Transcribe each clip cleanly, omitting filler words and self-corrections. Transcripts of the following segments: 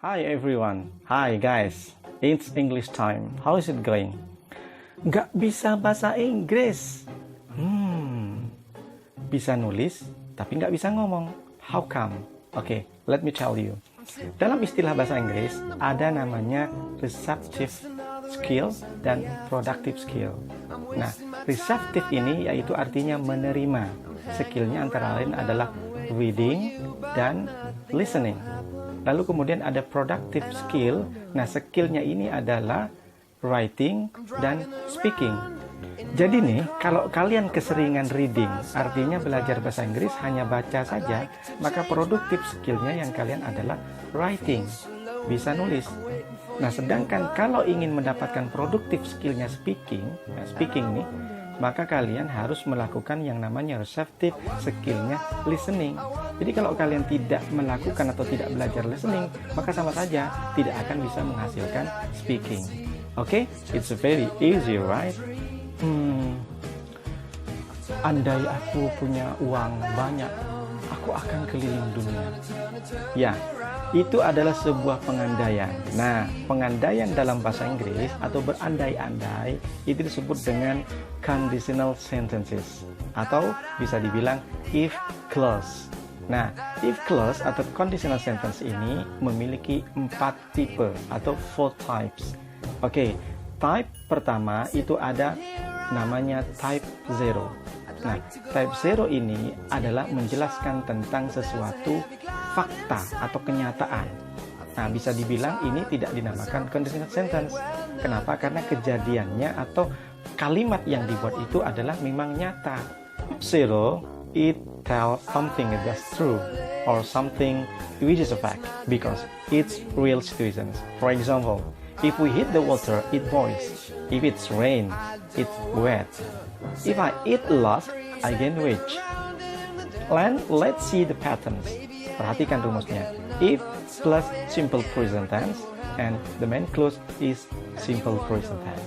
Hi everyone. Hi guys. It's English time. How is it going? Nggak bisa bahasa Inggris. Bisa nulis, tapi nggak bisa ngomong. How come? Okay, let me tell you. Dalam istilah bahasa Inggris, ada namanya receptive skill dan productive skill. Nah, receptive ini yaitu artinya menerima. Skillnya antara lain adalah reading dan listening. Lalu kemudian ada productive skill. Nah, skillnya ini adalah writing dan speaking. Jadi nih, kalau kalian keseringan reading, artinya belajar bahasa Inggris hanya baca saja, maka productive skillnya yang kalian adalah writing, bisa nulis. Nah, sedangkan kalau ingin mendapatkan productive skillnya speaking, nih, maka kalian harus melakukan yang namanya receptive skillnya listening. Jadi kalau kalian tidak melakukan atau tidak belajar listening, maka sama saja tidak akan bisa menghasilkan speaking. Oke, it's very easy, right? Andai aku punya uang banyak, aku akan keliling dunia. Ya, itu adalah sebuah pengandaian. Nah, pengandaian dalam bahasa Inggris atau berandai-andai itu disebut dengan conditional sentences atau bisa dibilang if clause. Nah, if clause atau conditional sentence ini memiliki 4 tipe atau 4 types. Oke, type pertama itu ada namanya type 0. Nah, type 0 ini adalah menjelaskan tentang sesuatu fakta atau kenyataan. Nah, bisa dibilang ini tidak dinamakan conditional sentence. Kenapa? Karena kejadiannya atau kalimat yang dibuat itu adalah memang nyata. 0, it tells something that's true or something which is a fact because it's real situations. For example, if we hit the water, it boils. If it's rain, it's wet. If I eat a lot, I gain weight. Let's see the patterns. Perhatikan rumusnya. If plus simple present tense and the main clause is simple present tense.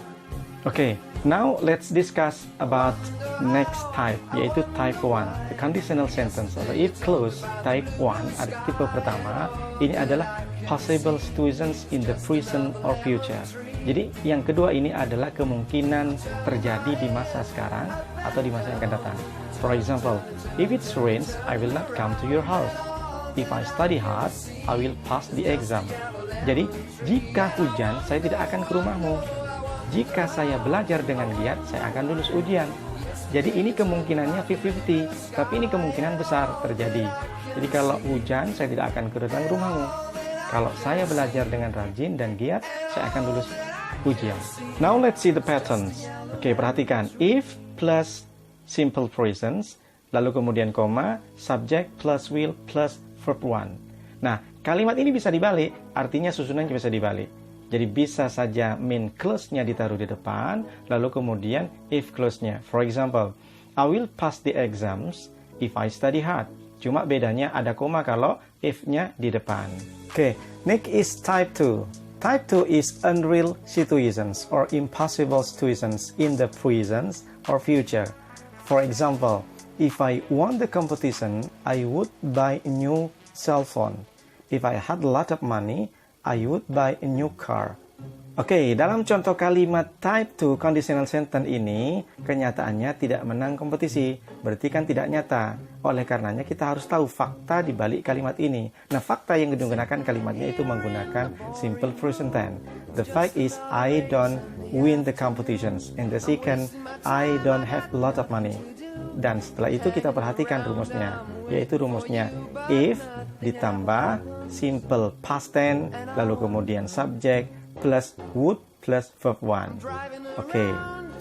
Okay, now let's discuss about next type, yaitu type 1, the conditional sentence atau if clause type 1. Ada tipe pertama, ini adalah possible situations in the present or future. Jadi yang kedua ini adalah kemungkinan terjadi di masa sekarang atau di masa yang akan datang. For example, if it rains, I will not come to your house. If I study hard, I will pass the exam. Jadi, jika hujan, saya tidak akan ke rumahmu. Jika saya belajar dengan giat, saya akan lulus ujian. Jadi ini kemungkinannya 50-50, tapi ini kemungkinan besar terjadi. Jadi kalau hujan, saya tidak akan ke rumahmu. Kalau saya belajar dengan rajin dan giat, saya akan lulus ujian. Now let's see the patterns. Oke, perhatikan. If plus simple present, lalu kemudian koma, subject plus will plus verb 1. Nah, kalimat ini bisa dibalik, artinya susunannya bisa dibalik. Jadi bisa saja main clause-nya ditaruh di depan, lalu kemudian if clause-nya. For example, I will pass the exams if I study hard. Cuma bedanya ada koma kalau if-nya di depan. Oke, next is type 2. Type 2 is unreal situations or impossible situations in the present or future. For example, if I won the competition, I would buy a new cell phone. If I had a lot of money, I would buy a new car. Oke, dalam contoh kalimat type 2 conditional sentence ini, kenyataannya tidak menang kompetisi, berarti kan tidak nyata. Oleh karenanya kita harus tahu fakta di balik kalimat ini. Nah, fakta yang digunakan kalimatnya itu menggunakan simple present tense. The fact is, I don't win the competitions. And the second, I don't have a lot of money. Dan setelah itu kita perhatikan rumusnya, yaitu rumusnya if ditambah simple past tense, lalu kemudian subject plus would plus verb 1.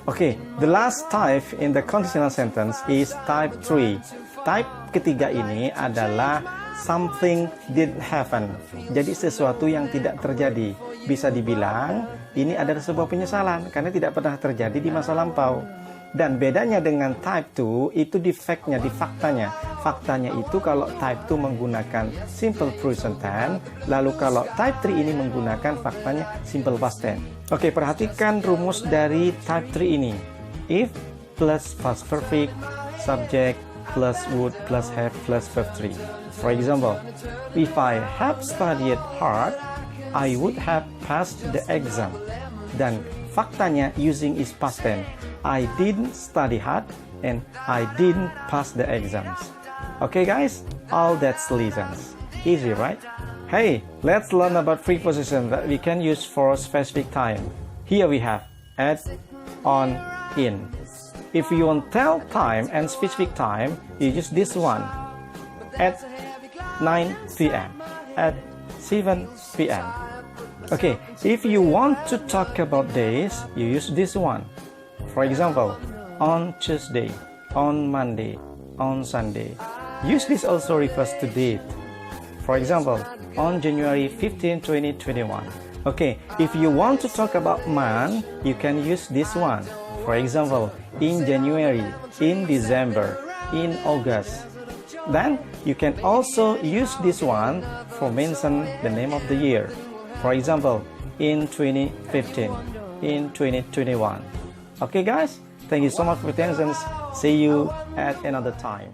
Okay, the last type in the conditional sentence is type 3. Type ketiga ini adalah something didn't happen. Jadi sesuatu yang tidak terjadi. Bisa dibilang ini adalah sebuah penyesalan karena tidak pernah terjadi di masa lampau. Dan bedanya dengan type 2 itu di fact-nya, di faktanya. Faktanya itu kalau type 2 menggunakan simple present tense, lalu kalau type 3 ini menggunakan faktanya simple past tense. Oke, perhatikan rumus dari type 3 ini. If plus past perfect, subject plus would plus have plus verb 3. For example, if I have studied hard, I would have passed the exam. Dan faktanya using is past tense. I didn't study hard and I didn't pass the exams. Okay guys, all that's lessons. Easy, right? Hey, let's learn about preposition that we can use for specific time. Here we have at, on, in. If you want to tell time and specific time, you use this one. At 9 p.m. At 7 p.m. Okay, if you want to talk about days, you use this one. For example, on Tuesday, on Monday, on Sunday. Use this also refers to date. For example, on January 15, 2021. Okay, if you want to talk about month, you can use this one. For example, in January, in December, in August. Then, you can also use this one for mention the name of the year. For example, in 2015, in 2021. Okay guys, thank you so much for your attention. See you at another time.